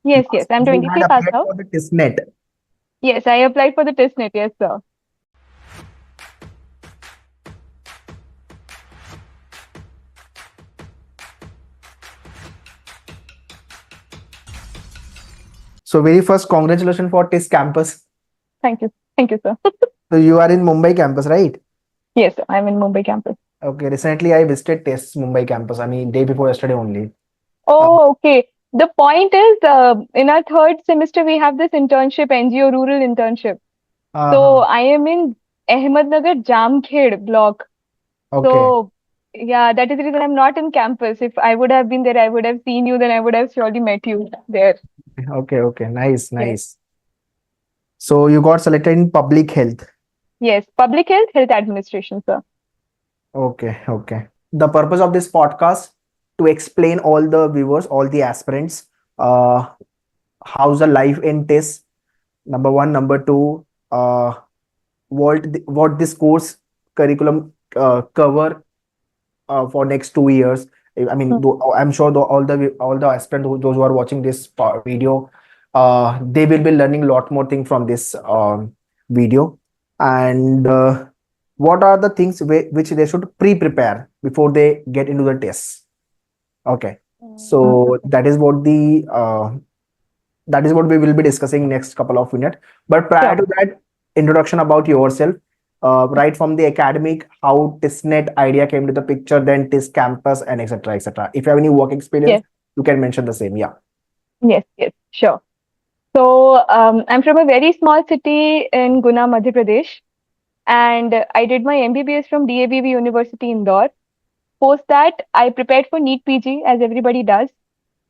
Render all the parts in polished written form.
Yes, yes. I'm You had 23 pass applied out. for the TISSNet. Yes, I applied for the TISSNet. Yes, sir. So very first, congratulations for TISS campus. Thank you. Thank you, sir. So you are in Mumbai campus, right? Yes, sir. I'm in Mumbai campus. Okay. Recently, I visited TISS Mumbai campus. I mean, day before yesterday only. Uh, Oh, okay. The point is, in our third semester, we have this internship, NGO rural internship. So uh-huh. I am in Ahmednagar Jamkhed block. Okay. So yeah, that is the reason I'm not in campus. If I would have been there, I would have seen you, then I would have surely met you there. Okay. Okay. Nice. Yes. Nice. So you got selected in public health. Yes. Public health, health administration, sir. Okay. Okay. The purpose of this podcast to explain all the viewers, all the aspirants, uh, how's the life in TISS. Number one, number two, what this course curriculum cover for next 2 years. I mean, Hmm. I'm sure all the aspirants those who are watching this video, they will be learning a lot more things from this video. And what are the things which they should pre-prepare before they get into the test? Okay, so Okay. that is what we will be discussing next couple of minutes. But prior Sure. to that, introduction about yourself, right from the academic, how TISSNet idea came to the picture, then TISS campus, and etc. etc. If you have any work experience, Yes. you can mention the same. Yeah. Yes. Yes. Sure. So I'm from a very small city in Guna, Madhya Pradesh, and I did my MBBS from DAVV University, Indore. Post that, I prepared for NEET PG as everybody does.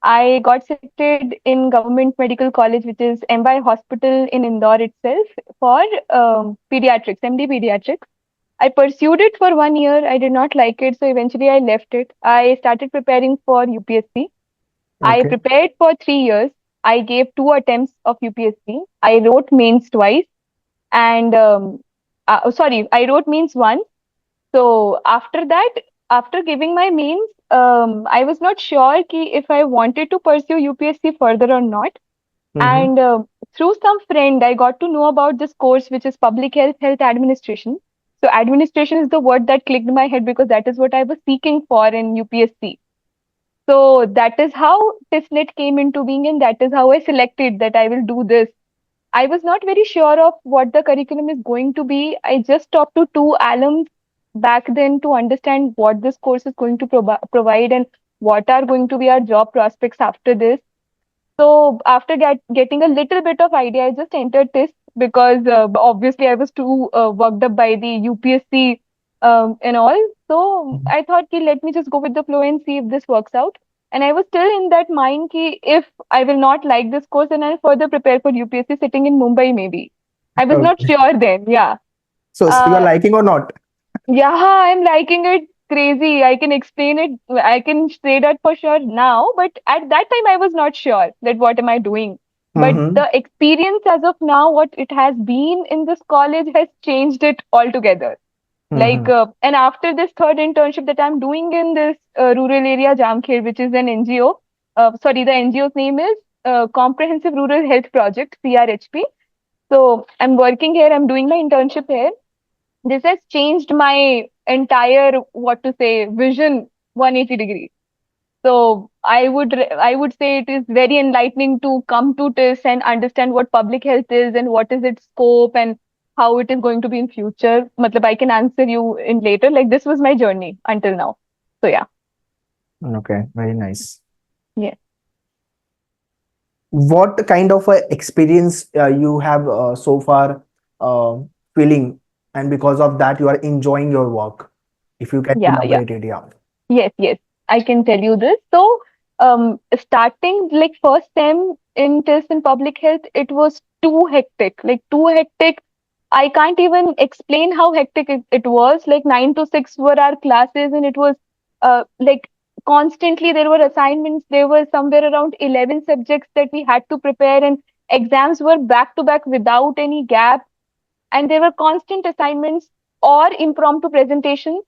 I got selected in Government Medical College, which is MY Hospital in Indore itself, for pediatrics, MD pediatrics. I pursued it for 1 year. I did not like it, so eventually I left it. I started preparing for UPSC. I Okay. prepared for 3 years. I gave two attempts of UPSC. I wrote mains twice, and sorry, I wrote mains once. So after that, after giving my mains, I was not sure ki if I wanted to pursue UPSC further or not. Mm-hmm. And through some friend, I got to know about this course, which is Public Health, Health Administration. So administration is the word that clicked in my head because that is what I was seeking for in UPSC. So that is how TISSNet came into being, and that is how I selected that I will do this. I was not very sure of what the curriculum is going to be. I just talked to two alums back then to understand what this course is going to provide and what are going to be our job prospects after this. So after getting a little bit of idea, I just entered this because obviously I was too worked up by the UPSC and all. So I thought, ki, let me just go with the flow and see if this works out. And I was still in that mind ki if I will not like this course, then I'll further prepare for UPSC sitting in Mumbai maybe. I was not Okay. sure then. Yeah. So you are Uh, liking or not? yeah, I'm liking it crazy. I can explain it. I can say that for sure now, but at that time I was not sure that what am I doing. But Mm-hmm. the experience as of now, what it has been in this college has changed it altogether. Mm-hmm. And after this third internship that I'm doing in this rural area, Jamkhed, which is an NGO. Sorry, the NGO's name is Comprehensive Rural Health Project, CRHP. So I'm working here. I'm doing my internship here. This has changed my entire, what to say, vision 180 degrees. So I would say it is very enlightening to come to this and understand what public health is and what is its scope and how it is going to be in future. Matlab, I can answer you in later. Like this was my journey until now. So yeah. Okay. Very nice. Yeah. What kind of experience you have so far uh, feeling, and because of that you are enjoying your work, if you can Yeah, yeah. elaborate it? Yeah. Yes, yes. I can tell you this. So starting like first sem in TISS in public health, it was too hectic. Like too hectic. I can't even explain how hectic it was. Like 9 to 6 were our classes, and it was like constantly there were assignments. There were somewhere around 11 subjects that we had to prepare, and exams were back to back without any gap. And there were constant assignments or impromptu presentations,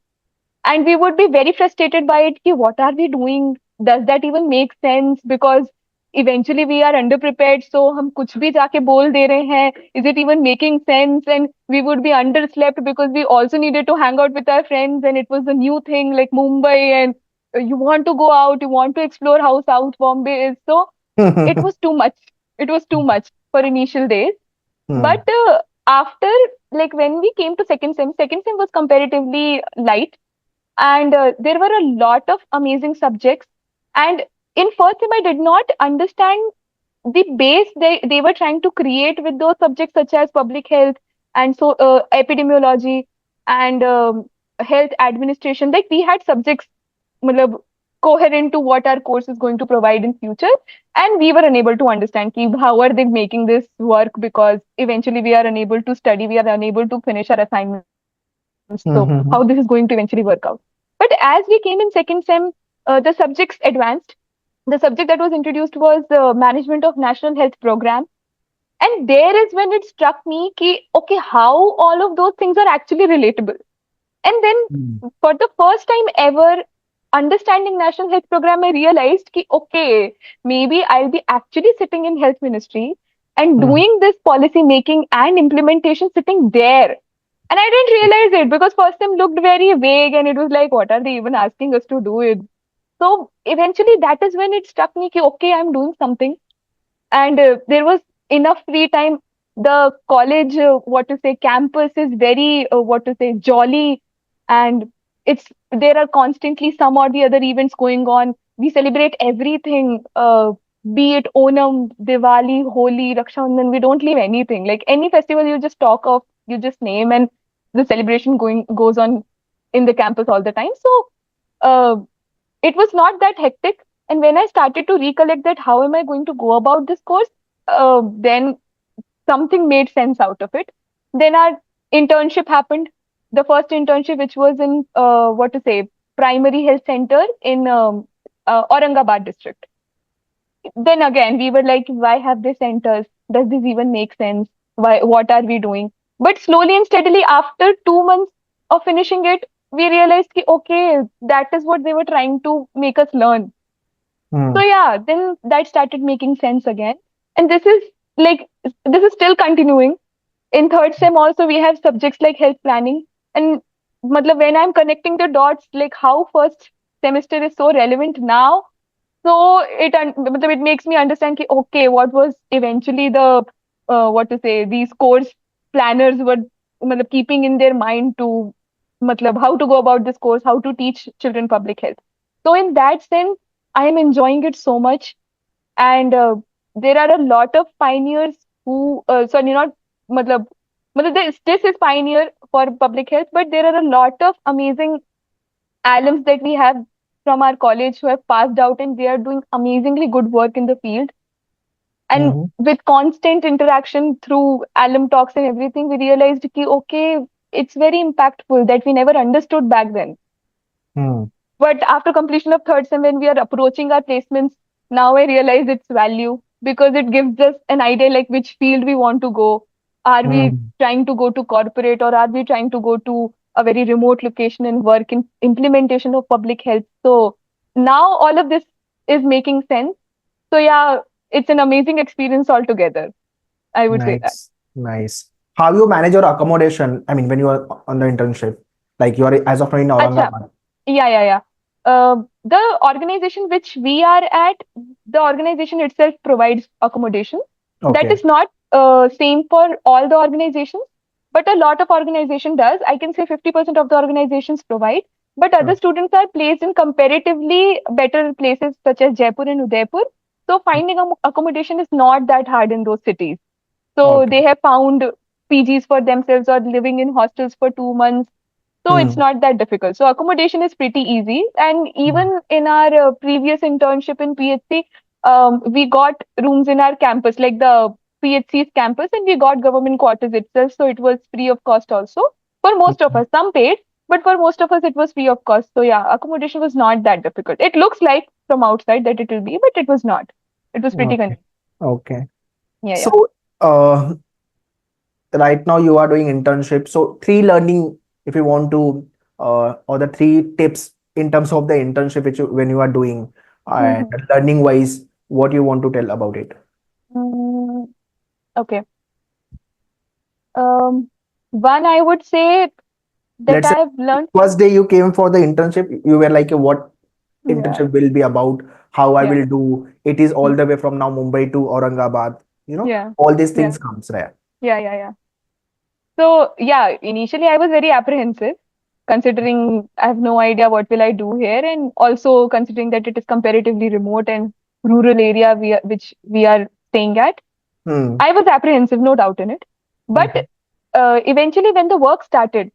and we would be very frustrated by it. Ki, what are we doing? Does that even make sense? Because eventually we are underprepared, so हम कुछ भी जाके बोल दे रहे हैं, is it even making sense? And we would be underslept because we also needed to hang out with our friends, and it was a new thing like Mumbai, and you want to go out, you want to explore how South Bombay is. So it was too much. It was too much for initial days. Hmm. But after, like when we came to second sem was comparatively light, and there were a lot of amazing subjects. And in first sem, I did not understand the base they were trying to create with those subjects such as public health and so epidemiology and health administration. Like we had subjects matlab, coherent to what our course is going to provide in future, and we were unable to understand ki, how are they making this work, because eventually we are unable to study, we are unable to finish our assignments, so how this is going to Hmm. eventually work out. But as we came in second sem, the subjects advanced. The subject that was introduced was management of national health program, and there is when it struck me ki, okay, how all of those things are actually relatable. And then Hmm. for the first time ever, understanding national health program, I realized ki, okay, maybe I'll be actually sitting in health ministry and Hmm. doing this policy making and implementation sitting there. And I didn't realize it because first time looked very vague, and it was like, what are they even asking us to do it? So eventually, that is when it struck me, ki, okay, I'm doing something, and there was enough free time. The college, what to say, campus is very, what to say, jolly, and it's there are constantly some or the other events going on. We celebrate everything, be it Onam, Diwali, Holi, Raksha Bandhan. We don't leave anything. Like any festival you just talk of, you just name, and the celebration going goes on in the campus all the time. So. Uh, it was not that hectic. And when I started to recollect that how am I going to go about this course, then something made sense out of it. Then our internship happened. The first internship, which was in what to say, primary health center in Aurangabad district. Then again, we were like, why have they centers? Does this even make sense? Why? What are we doing? But slowly and steadily, after 2 months of finishing it, we realized, ki, okay, that is what they were trying to make us learn. So Hmm. yeah, then that started making sense again. And this is still continuing. In third sem also we have subjects like health planning. And matlab, when I'm connecting the dots, like how first semester is so relevant now, so matlab, it makes me understand ki, okay, what was eventually the what to say, these course planners were matlab, keeping in their mind to matlab, how to go about this course, how to teach children public health. So in that sense, I am enjoying it so much. And there are a lot of pioneers who sorry, not matlab, this is pioneer for public health, but there are a lot of amazing alums that we have from our college who have passed out, and they are doing amazingly good work in the field. And Hmm. with constant interaction through alum talks and everything, we realized ki, okay, it's very impactful that we never understood back then. Hmm. But after completion of third sem, when we are approaching our placements, now I realize its value because it gives us an idea like which field we want to go. Are we Hmm. trying to go to corporate, or are we trying to go to a very remote location and work in implementation of public health? So now all of this is making sense. So yeah, it's an amazing experience altogether. I would say that. Nice, nice. How you manage your accommodation? I mean, when you are on the internship, like you are as of now in Acha. Aurangabad. Yeah. The organization which we are at, the organization itself provides accommodation. That Okay. is not same for all the organizations, but a lot of organization does. I can say 50% of the organizations provide, but other Oh. students are placed in comparatively better places such as Jaipur and Udaipur. So finding accommodation is not that hard in those cities. So Okay. they have found PGs for themselves or living in hostels for 2 months, so it's Hmm. not that difficult. So accommodation is pretty easy. And Hmm. even in our previous internship in PHC, we got rooms in our campus, like the PHC's campus, and we got government quarters itself. So it was free of cost also for most of Hmm. us. Some paid, but for most of us, it was free of cost. So yeah, accommodation was not that difficult. It looks like from outside that it will be, but it was not. It was pretty Okay. convenient. Okay. Yeah. So, right now you are doing internship. So, three learning, if you want to, or the three tips in terms of the internship which you, when you are doing and Hmm. learning wise. What you want to tell about it? Mm, okay. Um, One I would say that Let's say I've learned. first day you came for the internship, you were like, what Yeah, internship will be about, how I yeah, will do. It is all mm, the way from now Mumbai to Aurangabad. yeah, All these yeah, things comes there. yeah. So yeah, initially I was very apprehensive, considering I have no idea what will I do here, and also considering that it is comparatively remote and rural area which we are staying at. Hmm. I was apprehensive, no doubt in it. But Mhm. eventually, when the work started,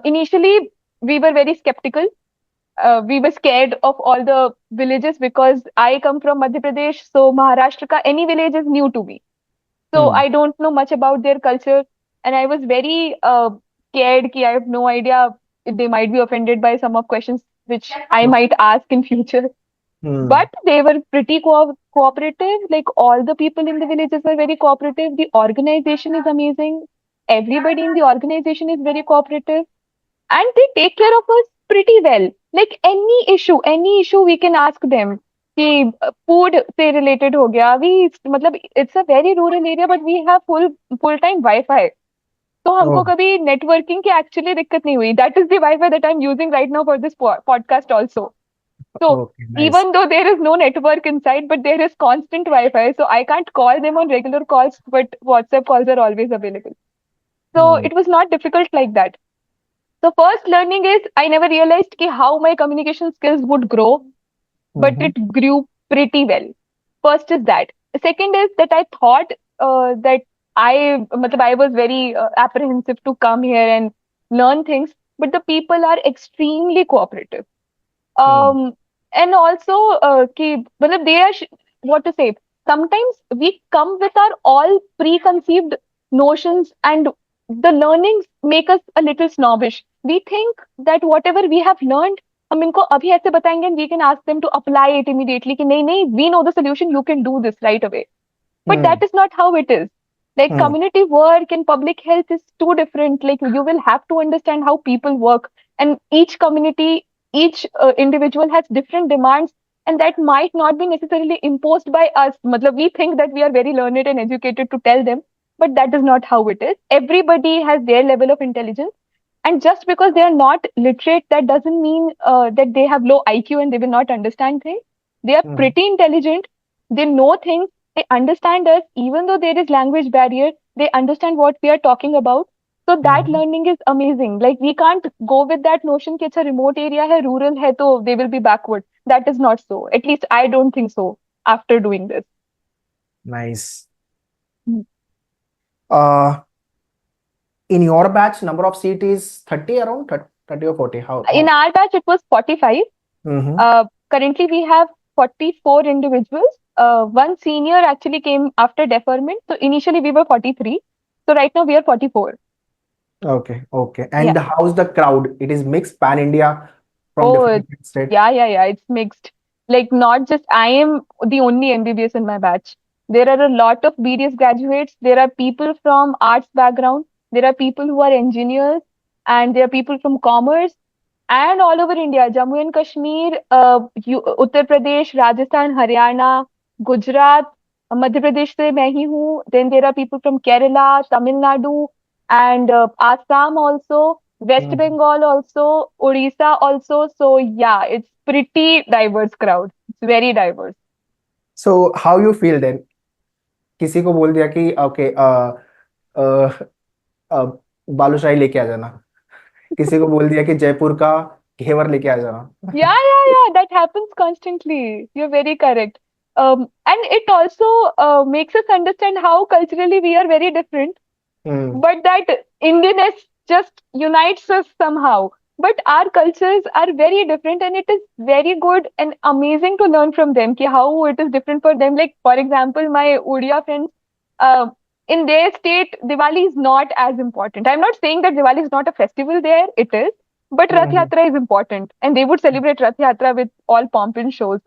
initially we were very skeptical. We were scared of all the villages because I come from Madhya Pradesh, so Maharashtra ka any village is new to me. So Hmm. I don't know much about their culture, and I was very scared ki I have no idea if they might be offended by some of questions which I might ask in future. Hmm. But they were pretty cooperative. Like all the people in the villages were very cooperative. The organization is amazing. Everybody in the organization is very cooperative, and they take care of us pretty well. Like any issue we can ask them. कि food से related हो गया, we मतलब it's a very rural area but we have full time Wi-Fi. तो हमको Oh, कभी networking की actually दिक्कत नहीं हुई. That is the Wi-Fi that I'm using right now for this podcast also. So okay, nice. even though there is no network inside, but there is constant Wi-Fi, so I can't call them on regular calls, but WhatsApp calls are always available. So Hmm. it was not difficult like that. So first learning is I never realized ki how my communication skills would grow, but Mhm. it grew pretty well. First is that. Second is that I thought that I was very apprehensive to come here and learn things, but the people are extremely cooperative. Hmm. um and also कि मतलब they are what to say, sometimes we come with our all preconceived notions and the learnings make us a little snobbish. We think that whatever we have learned हम इनको अभी ऐसे बताएंगे and we can ask them to apply it immediately कि नहीं नहीं we know the solution, you can do this right away. But Hmm. that is not how it is. Like Hmm. community work and public health is too different. Like you will have to understand how people work, and each community, each individual has different demands, and that might not be necessarily imposed by us. Matlab, we think that we are very learned and educated to tell them, but that is not how it is. Everybody has their level of intelligence, and just because they are not literate, that doesn't mean that they have low IQ and they will not understand things. They are Hmm. pretty intelligent. They know things. They understand us, even though there is language barrier. They understand what we are talking about. So that Mhm. learning is amazing. Like we can't go with that notion that it's a remote area hai, rural hai, so they will be backward. That is not so. At least I don't think so. After doing this, Nice. Uh, in your batch, number of seat is 30 around 30 or 40. in How? our batch it was 45. Mm-hmm. Currently, we have 44 individuals. One senior actually came after deferment. So initially, we were 43. So right now, we are 44. Okay, okay. Yeah. And how's the crowd? It is mixed pan India from Oh, different state. yeah. It's mixed. Like, not just I am the only MBBS in my batch. There are a lot of BDS graduates. There are people from arts background. There are people who are engineers. And there are people from commerce. And all over India, Jammu and Kashmir, Uttar Pradesh, Rajasthan, Haryana, Gujarat, Madhya Pradesh से मैं ही हूँ. Then there are people from Kerala, Tamil Nadu, and Assam also, West Mhm. Bengal also, Odisha also. So yeah, it's pretty diverse crowd. It's very diverse. So how you feel then? किसी को बोल दिया कि okay balushahi लेके आ जाना, किसी को बोल दिया कि जयपुर का घेवर लेके आ जाना. Yeah. That happens constantly. You're very correct. And it also makes us understand how culturally we are very different, Hmm. but that Indianness just unites us somehow. But our cultures are very different, and it is very good and amazing to learn from them ki how it is different for them. Like, for example, my Odia friends, uh, in their state, Diwali is not as important. I'm not saying that Diwali is not a festival there, it is, but Rath Hmm. Yatra is important, and they would celebrate Rath Yatra with all pomp and shows.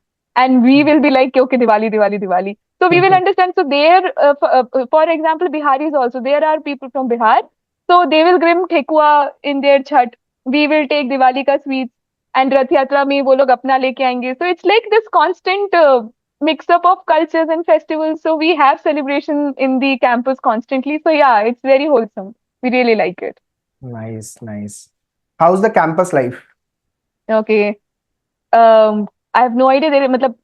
And we will be like, okay, Diwali. So we will understand. So there, for example, Biharis also. There are people from Bihar. So they will bring thekua in their chhat. We will take Diwali ka sweets and Rath Yatra में वो लोग अपना लेके आएंगे. So it's like this constant. mix up of cultures and festivals. So we have celebration in the campus constantly. So yeah, it's very wholesome. We really like it. Nice, nice. How's the campus life? Okay. I have no idea. Matlab,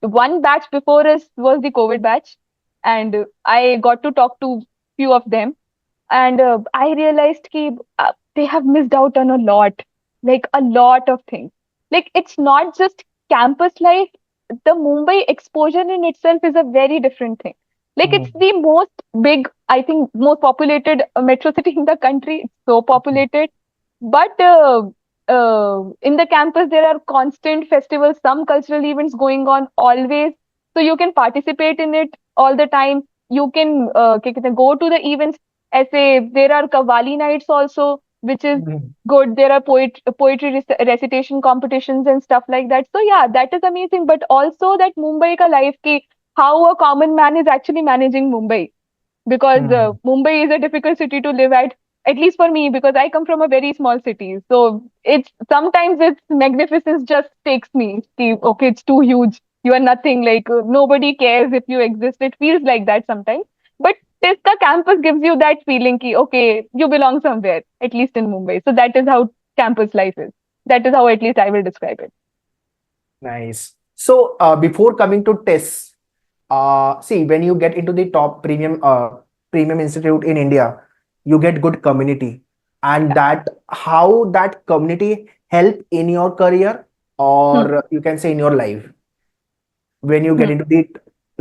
one batch before us was the COVID batch, and I got to talk to few of them, and I realized ki they have missed out on a lot, like a lot of things. Like it's not just campus life. The Mumbai exposure in itself is a very different thing. Like it's Mm, the most big, I think, most populated metro city in the country. It's so populated, but in the campus, there are constant festivals, some cultural events going on always. So you can participate in it all the time. You can क्या कहते हैं, go to the events. ऐसे there are Kavali nights also, which is mm, good. There are poetry recitation competitions and stuff like that. So yeah, that is amazing. But also that Mumbai ka life ki how a common man is actually managing Mumbai, because mm. Mumbai is a difficult city to live at least for me, because I come from a very small city. So it's sometimes its magnificence just takes me. Okay, it's too huge. You are nothing. Like nobody cares if you exist. It feels like that sometimes. But Tiska campus gives you that feeling ki okay, you belong somewhere, at least in Mumbai. So that is how campus life is. That is how at least I will describe it. Nice. So, before coming to TISS, see, when you get into the top premium institute in India, you get good community, and Yeah. that how that community help in your career, Hmm. or you can say in your life. When you get Hmm. into the,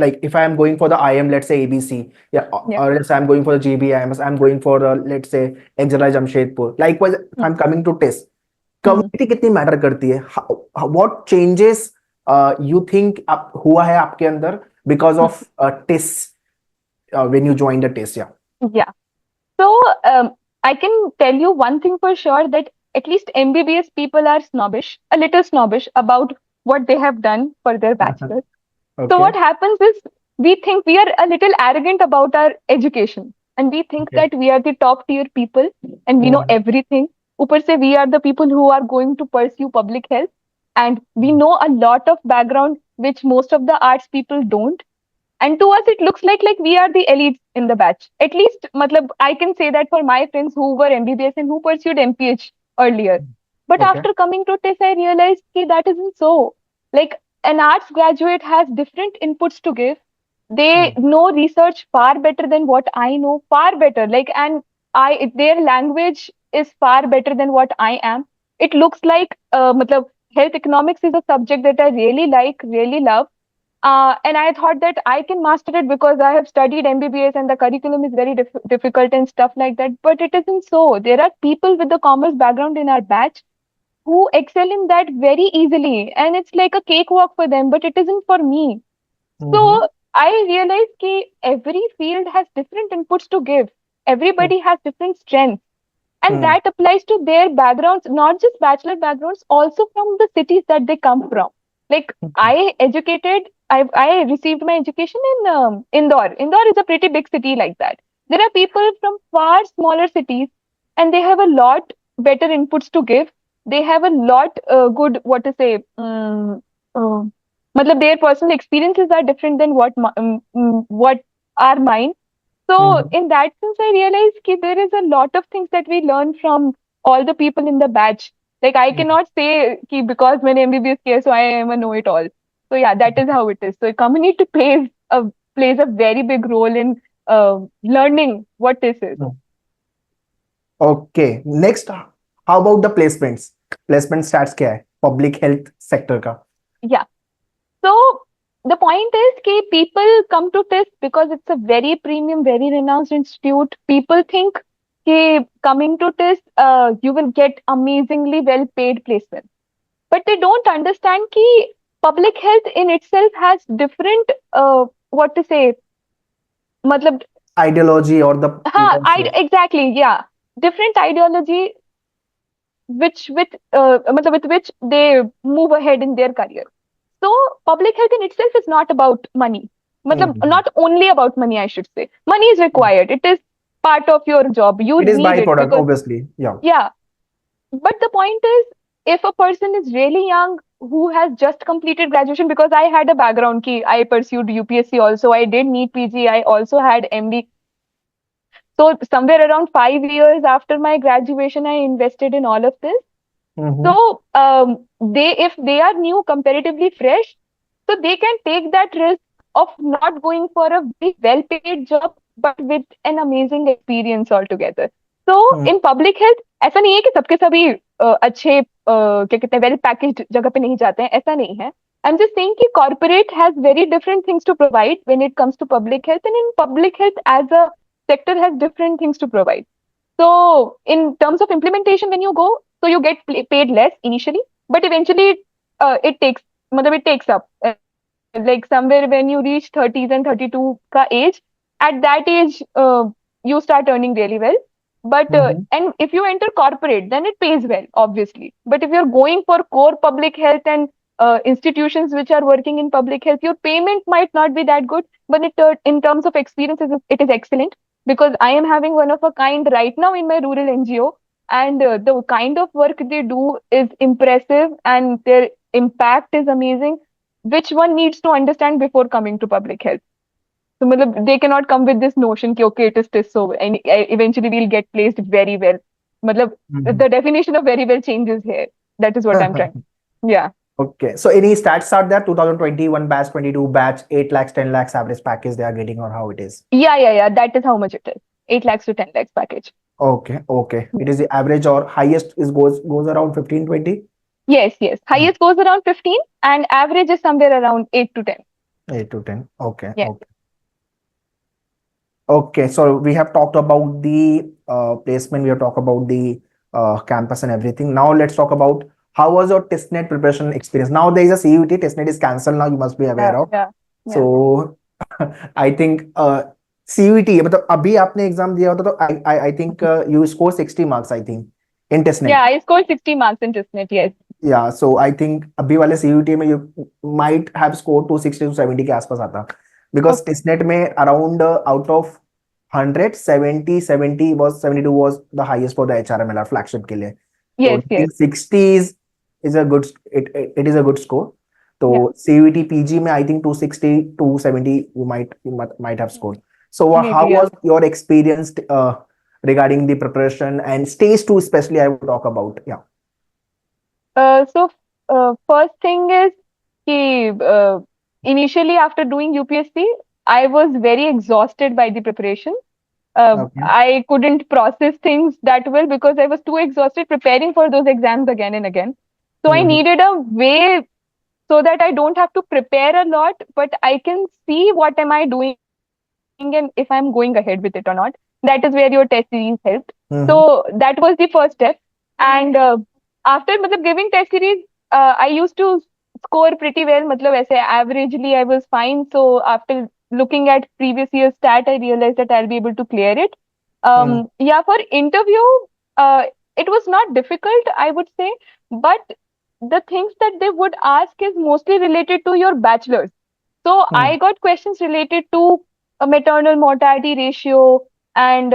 like, if I am going for the IM, let's say ABC, yeah, Yeah. or let's say I'm going for the GBIMS, I'm going for the, let's say, XLI Jamshedpur. Likewise, if Hmm. I'm coming to TISS, Hmm. Community कितनी matter करती है? What changes you think हुआ है आपके अंदर because Hmm. Of TISS when you join the TISS? या Yeah. So, I can tell you one thing for sure, that at least MBBS people are snobbish, a little snobbish about what they have done for their bachelor's. So, okay, what happens is we think we are a little arrogant about our education, and we think okay, that we are the top tier people and we know everything. Upar se, we are the people who are going to pursue public health, and we know a lot of background which most of the arts people don't. And to us it looks like we are the elites in the batch, at least matlab, I can say that for my friends who were MBBS and who pursued MPH earlier. But okay, after coming to TISS, I realized that isn't so. Like an arts graduate has different inputs to give. They know research far better than what I know, far better, like, and I their language is far better than what I am. It looks like matlab, health economics is a subject that I really like, really love, and I thought that I can master it because I have studied MBBS and the curriculum is very difficult and stuff like that. But it isn't so. There are people with the commerce background in our batch who excel in that very easily. And it's like a cakewalk for them, but it isn't for me. So I realized that every field has different inputs to give. Everybody has different strengths. And that applies to their backgrounds, not just bachelor backgrounds, also from the cities that they come from. Like I received my education in Indore. Indore is a pretty big city like that. There are people from far smaller cities, and they have a lot better inputs to give. They have a lot good, what to say, matlab their personal experiences are different than what are mine. So in that sense, I realized that there is a lot of things that we learn from all the people in the batch. Like I cannot say ki because when MBBS kiya, so I am a know-it-all. So yeah, that is how it is. So community plays a very big role in learning what this is. Okay, next, how about the placements? Placement stats क्या है public health sector का? Yeah. So the point is that people come to TISS because it's a very premium, very renowned institute. People think that coming to TISS, you will get amazingly well paid placement. But they don't understand that public health in itself has different, what to say, matlab, ideology और the, you can say, exactly, yeah, different ideology matlab, with which they move ahead in their career. So public health in itself is not about money. Matlab, not only about money, I should say. Money is required. It is part of your job. You it is need by it product because, obviously, या. yeah. But the point is, if a person is really young, who has just completed graduation, because I had a background ki I pursued UPSC also, I did NEET PG, I also had MD. So somewhere around 5 years after my graduation, I invested in all of this. So Mm-hmm. they, if they are new, comparatively fresh, so they can take that risk of not going for a very well paid job, but with an amazing experience altogether. So in public health, ऐसा नहीं है कि सबके सभी अच्छे क्या कहते हैं वेल पैकेज्ड जगह पे नहीं जाते हैं, ऐसा नहीं है. I'm just saying कि corporate has very different things to provide when it comes to public health, and in public health as a sector has different things to provide. So in terms of implementation, when you go, so you get paid less initially, but eventually it takes, matlab it takes up. Like somewhere when you reach 30s and 32 ka age, at that age you start earning really well. But Mm-hmm. and if you enter corporate, then it pays well, obviously. But if you're going for core public health and institutions which are working in public health, your payment might not be that good, but in terms of experience, it is excellent, because I am having one of a kind right now in my rural NGO, and the kind of work they do is impressive and their impact is amazing, which one needs to understand before coming to public health. So matlab, they cannot come with this notion कि okay, it is this, so and eventually we'll get placed very well. Matlab, Mm-hmm. the definition of very well changes here. That is what I'm trying. Yeah. Okay. So any stats are there? 2021 batch, 22 batch, 8 lakhs, 10 lakhs average package they are getting, or how it is? Yeah. That is how much it is. 8 lakhs to 10 lakhs package. Okay. Okay. It Yeah. is the average or highest is goes around 15, 20? Yes. Highest goes around 15 and average is somewhere around 8 to 10. 8 to 10. Okay. Yeah. Okay. Okay, so we have talked about the placement, we have talked about the campus and everything. Now let's talk about how was your testnet preparation experience. Now there is a CUT, testnet is cancelled now, you must be aware Yeah. of. Yeah. Yeah. So I think CUT, मतलब अभी आपने exam दिया होता तो I think you score 60 marks I think in Yeah, testnet. I scored 60 marks in TISS, yes. Yeah, so I think अभी वाले CUT में you might have scored 260 to 70 के आसपास आता, because Okay. testnet में around out of 100 70 was 72 was the highest for the HRMLR flagship के लिए. So Yes, yes. 60 is a good it is a good score. तो Yeah. CUET PG में I think 260 270 you might have scored. So how Maybe, yeah. was your experience regarding the preparation and stage 2 especially I would talk about. Yeah. So first thing is कि initially after doing UPSC, I was very exhausted by the preparation. Okay. I couldn't process things that well because I was too exhausted preparing for those exams again and again. So I Mhm. needed a way so that I don't have to prepare a lot, but I can see what am I doing and if I'm going ahead with it or not. That is where your test series helped. So Mhm. that was the first step. And after matlab, giving test series, I used to score pretty well. Matlab, ऐसे averagely, I was fine. So after looking at previous year's stat, I realized that I'll be able to clear it. Mhm. Yeah, for interview, it was not difficult, I would say, but the things that they would ask is mostly related to your bachelor's. So I Mhm. got questions related to a maternal mortality ratio and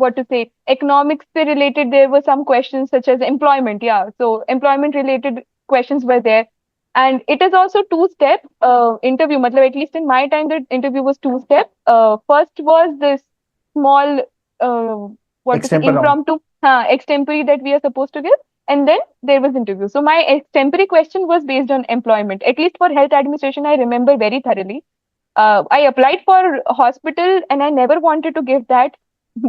what to say, economics se related. There were some questions such as employment. Yeah, so employment related questions were there. And it is also two-step interview. Matlab, at least in my time, the interview was two-step. First was this small, what to say, Extemporary round. impromptu extempore that we are supposed to give. And then there was interview. So my extempore question was based on employment. At least for health administration, I remember very thoroughly. I applied for hospital and I never wanted to give that,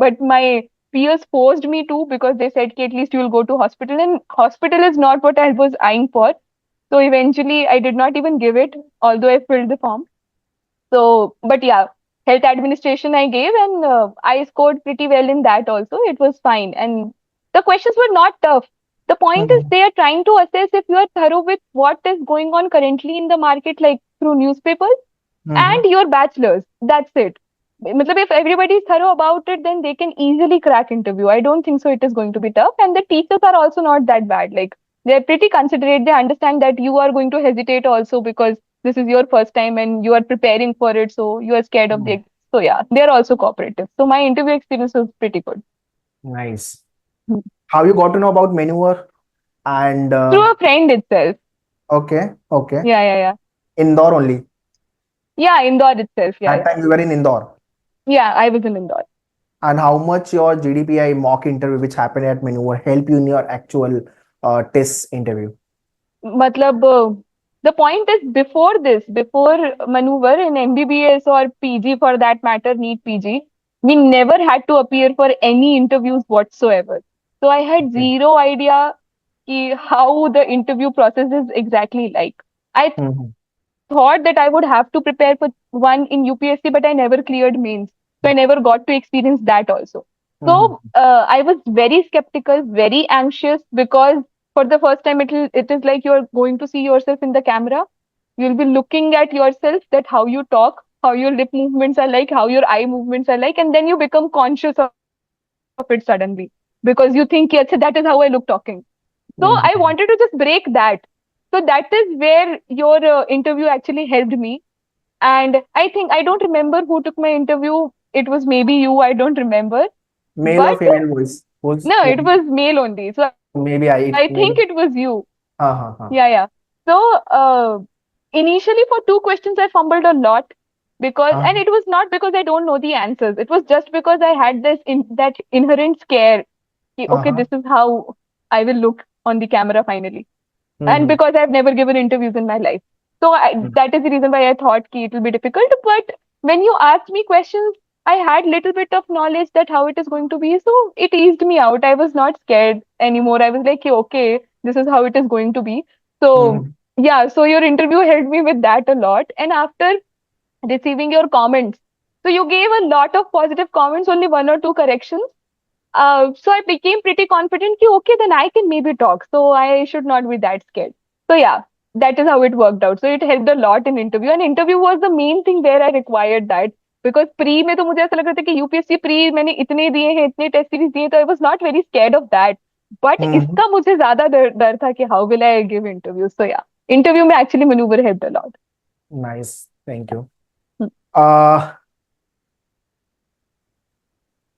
but my peers forced me to because they said, "Ki, at least you will go to hospital." And hospital is not what I was eyeing for. So eventually, I did not even give it, although I filled the form. So, but yeah, health administration I gave, and I scored pretty well in that also. It was fine. And the questions were not tough. The point is, Mhm. they are trying to assess if you are thorough with what is going on currently in the market, like through newspapers Mhm. and your bachelor's. That's it. Matlab, if everybody is thorough about it, then they can easily crack interview. I don't think so. It is going to be tough. And the teachers are also not that bad. Like they're pretty considerate. They understand that you are going to hesitate also because this is your first time and you are preparing for it. So you are scared of Mhm. the. So yeah, they're also cooperative. So my interview experience was pretty good. Nice. Hmm. How you got to know about maneuver and Through a friend itself. Okay, okay. Yeah, yeah, yeah. Indore only. Yeah, Indore itself. Yeah, That yeah. time you were in Indore. Yeah, I was in Indore. And how much your GDPI mock interview, which happened at Manure, help you in your actual TISS interview? Matlab, the point is before maneuver in MBBS or PG for that matter, NEET PG, we never had to appear for any interviews whatsoever. So I had Okay. zero idea how the interview process is exactly like. I Mhm. thought that I would have to prepare for one in UPSC, but I never cleared mains. So I never got to experience that also. Mhm. So I was very skeptical, very anxious because for the first time it is like you're going to see yourself in the camera. You'll be looking at yourself that how you talk, how your lip movements are like, how your eye movements are like, and then you become conscious of it suddenly because you think, yeah, that is how I look talking. So I wanted to just Mhm. break that. So that is where your interview actually helped me. And I think I don't remember who took my interview. It was maybe you. I don't remember. Male or But female voice? no, Who? it was male only. So I think it Maybe was I you. maybe. Yeah, yeah. Uh-huh. So initially for two questions, I fumbled a lot and it Uh-huh. was not because I don't know the answers. It was just because I had that inherent scare. Ki, okay, Uh-huh. this is how I will look on the camera finally. And Mhm. because I've never given interviews in my life. So that is the reason why I thought ki it will be difficult. But when you asked me questions, I had little bit of knowledge that how it is going to be. So it eased me out. I was not scared anymore. I was like, okay, this is how it is going to be. So Mhm. yeah, so your interview helped me with that a lot. And after receiving your comments, so you gave a lot of positive comments, only one or two corrections. So I became pretty confident कि okay, then I can maybe talk. So I should not be that scared. So yeah, that is how it worked out. So it helped a lot in interview. And interview was the main thing where I required that. Because pre में तो मुझे ऐसा लग रहा था कि UPSC pre मैंने इतने दिए हैं इतने टेस्ट सीरीज दिए तो I was not very scared of that but Mhm. इसका मुझे ज्यादा डर था कि how will I give interview so या इंटरव्यू में actually manoeuvre helped a lot Nice. Thank you. Uh,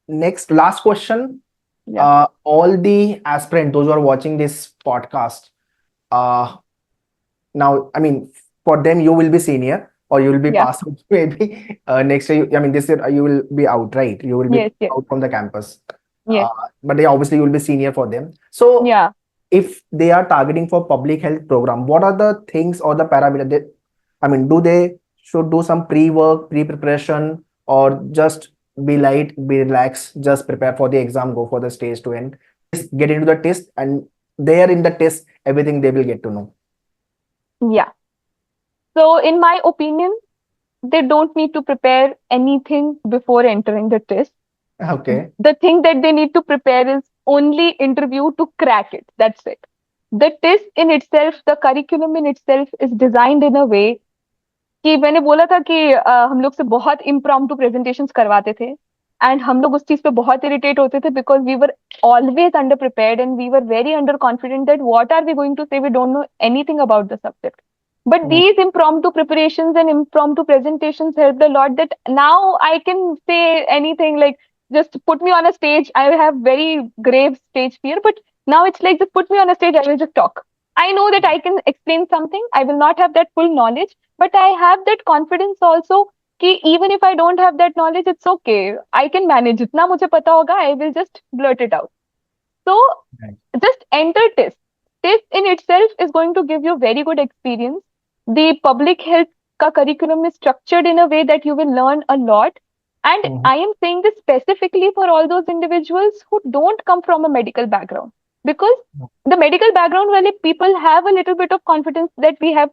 Next, last question. या All the aspirant, those who are watching this podcast, uh, now, I mean, for them, you will be senior or you will be या passed out maybe next year. I mean, this year you will be out, right? You will be yes yes out from the campus. Uh, yes but yeah, obviously you will be senior for them. So या if they are targeting for public health program, what are the things or the parameters that, I mean, do they should do some pre-work, pre-preparation, or just be light, be relaxed, just prepare for the exam, go for the stage to end, just get into the test, and there in the test, everything they will get to know. या so in my opinion they don't need to prepare anything before entering the test. Okay. The thing that they need to prepare is only interview to crack it. That's it. The test in itself, the curriculum in itself is designed in a way कि मैंने बोला था कि हम लोग से बहुत impromptu presentations करवाते थे एंड हम लोग उस चीज पे बहुत इरिटेट होते थे because we were always under prepared and we were very under confident that what are we going to say we don't know anything about the subject but Mm, these impromptu preparations and impromptu presentations helped a lot that now I can say anything like just put me on a stage. I have very grave stage fear, but now it's like just put me on a stage, I will just talk. I know that I can explain something. I will not have that full knowledge, but I have that confidence also कि even if I don't have that knowledge, it's okay. I can manage. जितना मुझे पता होगा, I will just blurt it out. So right. just enter TISS. TISS in itself is going to give you very good experience. The public health ka curriculum is structured in a way that you will learn a lot. And Mhm, I am saying this specifically for all those individuals who don't come from a medical background. Because the medical background, where people have a little bit of confidence that we have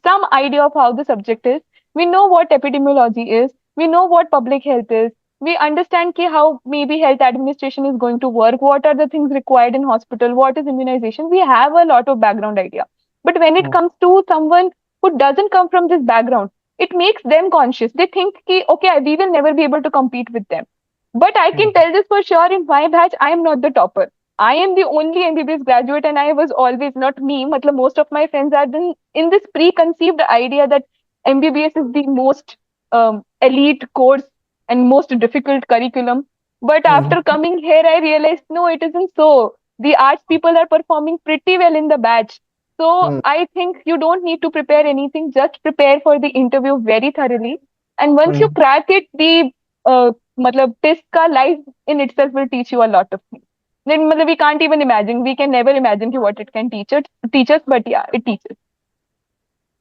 some idea of how the subject is. We know what epidemiology is. We know what public health is. We understand ki how maybe health administration is going to work, what are the things required in hospital, what is immunization. We have a lot of background idea. But when it mm, comes to someone who doesn't come from this background, it makes them conscious. They think ki, okay, we will never be able to compete with them. But I can mm, tell this for sure in my batch, I am not the topper. I am the only MBBS graduate, and I was always not me. Matlab, most of my friends are in this preconceived idea that MBBS is the most elite course and most difficult curriculum. But after mhm. coming here, I realized no, it isn't so. The arts people are performing pretty well in the batch. So Hmm. I think you don't need to prepare anything, just prepare for the interview very thoroughly. And once you Hmm. crack it, the matlab, test ka life in itself will teach you a lot of things. Then matlab, we can't even imagine. We can never imagine ki what it can teach us, but yeah, it teaches.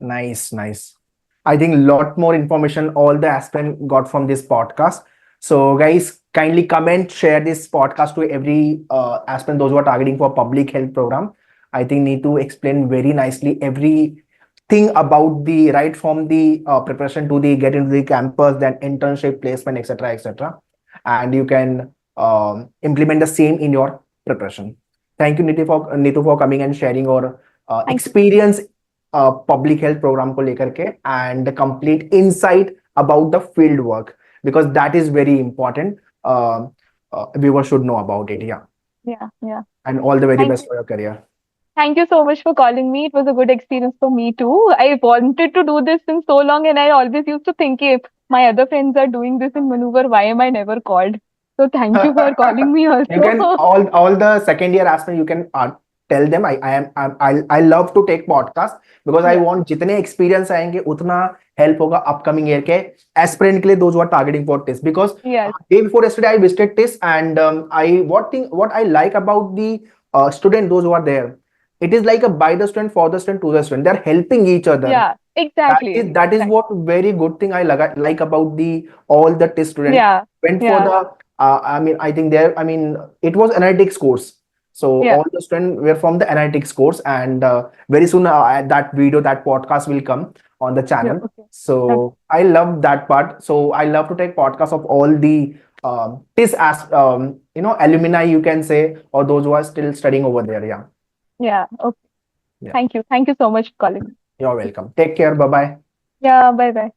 Nice, nice. I think a lot more information all the aspirant got from this podcast. So, guys, kindly comment, share this podcast to every aspirant, those who are targeting for public health program. I think need to explain very nicely everything about the right from the preparation to the get into the campus, then internship, placement, etc., etc. And you can implement the same in your preparation. Thank you, Neetu, for coming and sharing your Thank you. experience public health program को लेकर के and complete insight about the field work because that is very important viewer should know about it या Yeah, yeah. And all the very Thank best you. For your career Thank you so much for calling me. It was a good experience for me too. I wanted to do this since so long, and I always used to think if my other friends are doing this in maneuver, why am I never called? So thank you for calling me you can also. all the second year aspirant you can tell them I love to take podcast because I Yeah. want जितने experience आएंगे उतना help होगा upcoming year के aspirant के लिए those who are targeting for TISS because Yes. day before yesterday I visited TISS and I what I like about the student those who are there it is like a by the student for the student to the student they're helping each other Yeah. Exactly. that is Exactly. what very good thing I like about the all the test student Yeah. went for Yeah. the I mean I think there I mean it was analytics course so Yeah. all the students were from the analytics course and very soon that video that podcast will come on the Yeah. channel Okay. Okay. so I love that part so I love to take podcasts of all the TISS as alumni you can say or those who are still studying over there yeah Yeah. Okay. yeah Thank you. Thank you so much for calling me. you're welcome take care bye bye Yeah. Bye bye.